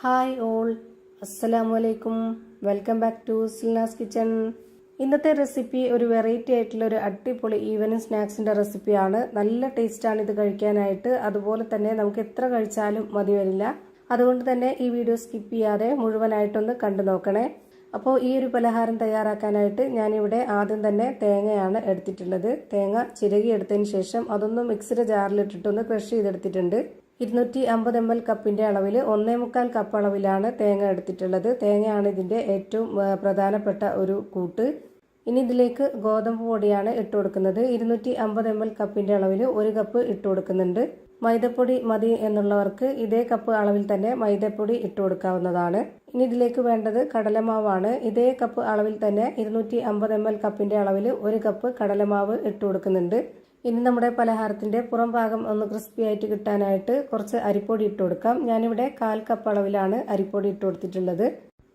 Hi all, അസ്സലാമലൈക്കും. Welcome back to Silnas kitchen. ഇന്നത്തെ recipe ഒരു വെറൈറ്റി ആയിട്ടുള്ള ഒരു അടിപൊളി ഈവനിങ് സ്നാക്സിന്റെ റെസിപ്പിയാണ്. നല്ല ടേസ്റ്റാണ് ഇത് കഴിക്കാനായിട്ട്. അതുപോലെ തന്നെ നമുക്ക് എത്ര കഴിച്ചാലും മതി വരില്ല. അതുകൊണ്ട് തന്നെ ഈ വീഡിയോ സ്കിപ്പ് ചെയ്യാതെ മുഴുവനായിട്ടൊന്ന് കണ്ടു നോക്കണേ. അപ്പോൾ ഈ ഒരു പലഹാരം തയ്യാറാക്കാനായിട്ട് ഞാനിവിടെ ആദ്യം തന്നെ തേങ്ങയാണ് എടുത്തിട്ടുള്ളത്. തേങ്ങ ചിരകി എടുത്തതിന് ശേഷം അതൊന്ന് മിക്സിയുടെ ജാറിലിട്ടിട്ടൊന്ന് ക്രഷ് ചെയ്തെടുത്തിട്ടുണ്ട്. 250 ml കപ്പിന്റെ അളവിൽ 1.25 കപ്പ് അളവിലാണ് തേങ്ങ എടുത്തിട്ടുള്ളത്. തേങ്ങയാണ് ഇതിന്റെ ഏറ്റവും പ്രധാനപ്പെട്ട ഒരു കൂട്ട്. ഇനി ഇതിലേക്ക് ഗോതമ്പ് പൊടിയാണ് ഇട്ട് കൊടുക്കുന്നത്. 250 ml കപ്പിന്റെ അളവിൽ 1 കപ്പ് ഇട്ട് കൊടുക്കുന്നുണ്ട്. മൈദപ്പൊടി മതി എന്നുള്ളവർക്ക് ഇതേ കപ്പ് അളവിൽ തന്നെ മൈദപ്പൊടി ഇട്ട് കൊടുക്കാവുന്നതാണ്. ഇനി ഇതിലേക്ക് വേണ്ടത് കടലമാവാണ്. ഇതേ കപ്പ് അളവിൽ തന്നെ 250 ml കപ്പിന്റെ അളവിൽ 1 കപ്പ് കടലമാവ് ഇട്ട് കൊടുക്കുന്നുണ്ട്. ഇനി നമ്മുടെ പലഹാരത്തിന്റെ പുറം ഭാഗം ഒന്ന് ക്രിസ്പി ആയിട്ട് കിട്ടാനായിട്ട് കുറച്ച് അരിപ്പൊടി ഇട്ട് കൊടുക്കാം. ഞാനിവിടെ 1/4 കപ്പ് അളവിലാണ് അരിപ്പൊടി ഇട്ട് കൊടുത്തിട്ടുള്ളത്.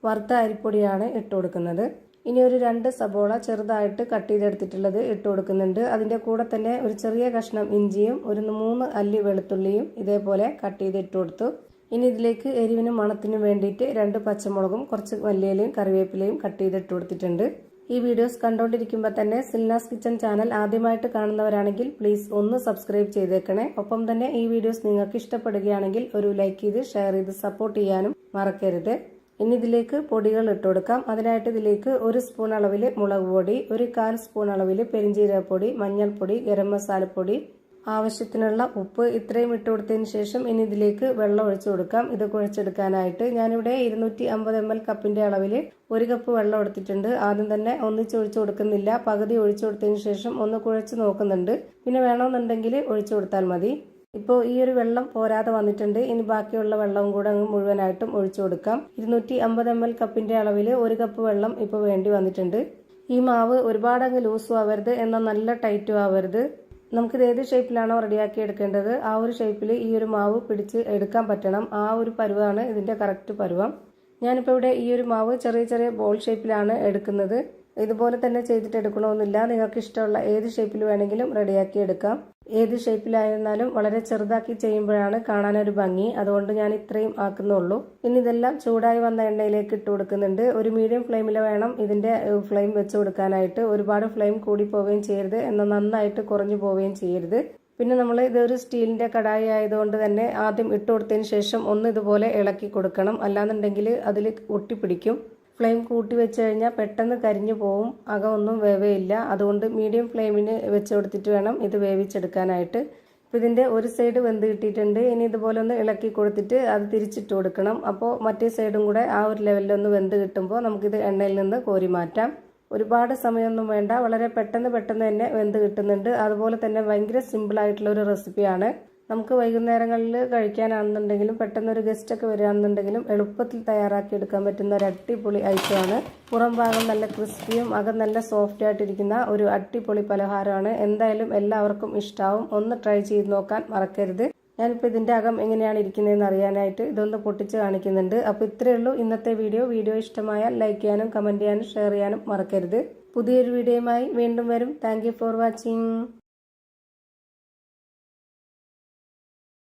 വറുത്ത അരിപ്പൊടിയാണ് ഇട്ട് കൊടുക്കുന്നത്. ഇനി ഒരു 2 സബോള ചെറുതായിട്ട് കട്ട് ചെയ്തെടുത്തിട്ടുള്ളത് ഇട്ട് കൊടുക്കുന്നുണ്ട്. അതിന്റെ കൂടെ തന്നെ ഒരു ചെറിയ കഷ്ണം ഇഞ്ചിയും ഒരു 3 അല്ലി വെളുത്തുള്ളിയും ഇതേപോലെ കട്ട് ചെയ്ത് ഇട്ട് കൊടുത്തു. ഇനി ഇതിലേക്ക് എരിവിനും മണത്തിനും വേണ്ടിയിട്ട് 2 പച്ചമുളകും കുറച്ച് മല്ലിയിലയും കറിവേപ്പിലയും കട്ട് ചെയ്ത് ഇട്ട് കൊടുത്തിട്ടുണ്ട്. ഈ വീഡിയോസ് കണ്ടുകൊണ്ടിരിക്കുമ്പോൾ തന്നെ സിൽനാസ് കിച്ചൺ ചാനൽ ആദ്യമായിട്ട് കാണുന്നവരാണെങ്കിൽ പ്ലീസ് ഒന്ന് സബ്സ്ക്രൈബ് ചെയ്തേക്കണേ. ഒപ്പം തന്നെ ഈ വീഡിയോസ് നിങ്ങൾക്ക് ഇഷ്ടപ്പെടുകയാണെങ്കിൽ ഒരു ലൈക്ക് ചെയ്ത് ഷെയർ ചെയ്ത് സപ്പോർട്ട് ചെയ്യാനും മറക്കരുത്. ഇനി ഇതിലേക്ക് പൊടികൾ ഇട്ട് കൊടുക്കാം. അതിനായിട്ട് ഇതിലേക്ക് 1 സ്പൂൺ അളവിൽ മുളക് പൊടി, 1/4 സ്പൂൺ അളവിൽ പെരിഞ്ജീരകപ്പൊടി, മഞ്ഞൾപ്പൊടി, ഗരം മസാലപ്പൊടി, ആവശ്യത്തിനുള്ള ഉപ്പ് ഇത്രയും ഇട്ട് കൊടുത്തതിന് ശേഷം ഇനി ഇതിലേക്ക് വെള്ളം ഒഴിച്ചു കൊടുക്കാം. ഇത് കുഴച്ചെടുക്കാനായിട്ട് ഞാനിവിടെ 250 ml കപ്പിന്റെ അളവിൽ 1 കപ്പ് വെള്ളം എടുത്തിട്ടുണ്ട്. ആദ്യം തന്നെ ഒന്നിച്ച് ഒഴിച്ചു കൊടുക്കുന്നില്ല, പകുതി ഒഴിച്ചു കൊടുത്തതിന് ശേഷം ഒന്ന് കുഴച്ച് നോക്കുന്നുണ്ട്. പിന്നെ വേണമെന്നുണ്ടെങ്കിൽ ഒഴിച്ചു കൊടുത്താൽ മതി. ഇപ്പോൾ ഈ ഒരു വെള്ളം പോരാതെ വന്നിട്ടുണ്ട്. ഇനി ബാക്കിയുള്ള വെള്ളവും കൂടെ അങ്ങ് മുഴുവനായിട്ടും ഒഴിച്ചു കൊടുക്കാം. 250 ml കപ്പിന്റെ അളവിൽ 1 കപ്പ് വെള്ളം ഇപ്പോൾ വേണ്ടി വന്നിട്ടുണ്ട്. ഈ മാവ് ഒരുപാട് അങ്ങ് ലൂസും ആവരുത്, എന്നാൽ നല്ല ടൈറ്റും ആവരുത്. നമുക്കിത് ഏത് ഷേപ്പിലാണോ റെഡിയാക്കി എടുക്കേണ്ടത് ആ ഒരു ഷേപ്പിൽ ഈ ഒരു മാവ് പിടിച്ച് എടുക്കാൻ പറ്റണം. ആ ഒരു പരുവാണ് ഇതിന്റെ കറക്റ്റ് പരുവം. ഞാനിപ്പോൾ ഇവിടെ ഈ ഒരു മാവ് ചെറിയ ചെറിയ ബോൾ ഷേപ്പിലാണ് എടുക്കുന്നത്. ഇതുപോലെ തന്നെ ചെയ്തിട്ട് എടുക്കണമെന്നില്ല. നിങ്ങൾക്ക് ഇഷ്ടമുള്ള ഏത് ഷേപ്പിൽ വേണമെങ്കിലും റെഡിയാക്കി എടുക്കാം. ഏത് ഷേപ്പിലായിരുന്നാലും വളരെ ചെറുതാക്കി ചെയ്യുമ്പോഴാണ് കാണാനൊരു ഭംഗി. അതുകൊണ്ട് ഞാൻ ഇത്രയും ആക്കുന്നുള്ളൂ. ഇനി ഇതെല്ലാം ചൂടായി വന്ന എണ്ണയിലേക്ക് ഇട്ട് കൊടുക്കുന്നുണ്ട്. ഒരു മീഡിയം ഫ്ലെയിമിൽ വേണം ഇതിന്റെ ഫ്ലെയിം വെച്ച് കൊടുക്കാനായിട്ട്. ഒരുപാട് ഫ്ലെയിം കൂടി പോവുകയും ചെയ്യരുത്, എന്നാൽ നന്നായിട്ട് കുറഞ്ഞു പോവുകയും ചെയ്യരുത്. പിന്നെ നമ്മൾ ഇതൊരു സ്റ്റീലിന്റെ കടായി ആയതുകൊണ്ട് തന്നെ ആദ്യം ഇട്ട് കൊടുത്തതിന് ശേഷം ഒന്ന് ഇതുപോലെ ഇളക്കി കൊടുക്കണം. അല്ലാന്നുണ്ടെങ്കിൽ അതിൽ ഒട്ടിപ്പിടിക്കും. ഫ്ലെയിം കൂട്ടി വെച്ച് കഴിഞ്ഞാൽ പെട്ടെന്ന് കരിഞ്ഞു പോവും, അകമൊന്നും വേവേയില്ല. അതുകൊണ്ട് മീഡിയം ഫ്ലെയിമിന് വെച്ച് കൊടുത്തിട്ട് വേണം ഇത് വേവിച്ചെടുക്കാനായിട്ട്. ഇപ്പം ഇതിൻ്റെ ഒരു സൈഡ് വെന്ത് കിട്ടിയിട്ടുണ്ട്. ഇനി ഇതുപോലെ ഒന്ന് ഇളക്കി കൊടുത്തിട്ട് അത് തിരിച്ചിട്ട് കൊടുക്കണം. അപ്പോൾ മറ്റേ സൈഡും കൂടെ ആ ഒരു ലെവലിലൊന്ന് വെന്ത് കിട്ടുമ്പോൾ നമുക്കിത് എണ്ണയിൽ നിന്ന് കോരി മാറ്റാം. ഒരുപാട് സമയമൊന്നും വേണ്ട, വളരെ പെട്ടെന്ന് തന്നെ വെന്ത് കിട്ടുന്നുണ്ട്. അതുപോലെ തന്നെ ഭയങ്കര സിമ്പിളായിട്ടുള്ള ഒരു റെസിപ്പിയാണ്. നമുക്ക് വൈകുന്നേരങ്ങളിൽ കഴിക്കാനാണെന്നുണ്ടെങ്കിലും പെട്ടെന്നൊരു ഗസ്റ്റൊക്കെ വരികയാണെന്നുണ്ടെങ്കിലും എളുപ്പത്തിൽ തയ്യാറാക്കി എടുക്കാൻ പറ്റുന്ന ഒരു അടിപൊളി ഐറ്റമാണ്. പുറം ഭാഗം നല്ല ക്രിസ്പിയും അകം നല്ല സോഫ്റ്റ് ആയിട്ടിരിക്കുന്ന ഒരു അടിപൊളി പലഹാരമാണ്. എന്തായാലും എല്ലാവർക്കും ഇഷ്ടാവും. ഒന്ന് ട്രൈ ചെയ്ത് നോക്കാൻ മറക്കരുത്. ഞാനിപ്പോൾ ഇതിൻ്റെ അകം എങ്ങനെയാണ് ഇരിക്കുന്നതെന്ന് അറിയാനായിട്ട് ഇതൊന്ന് പൊട്ടിച്ച് കാണിക്കുന്നുണ്ട്. അപ്പോൾ ഇത്രയേ ഉള്ളൂ ഇന്നത്തെ വീഡിയോ. വീഡിയോ ഇഷ്ടമായാൽ ലൈക്ക് ചെയ്യാനും കമൻറ്റ് ചെയ്യാനും ഷെയർ ചെയ്യാനും മറക്കരുത്. പുതിയൊരു വീഡിയോയുമായി വീണ്ടും വരും. Thank you for watching.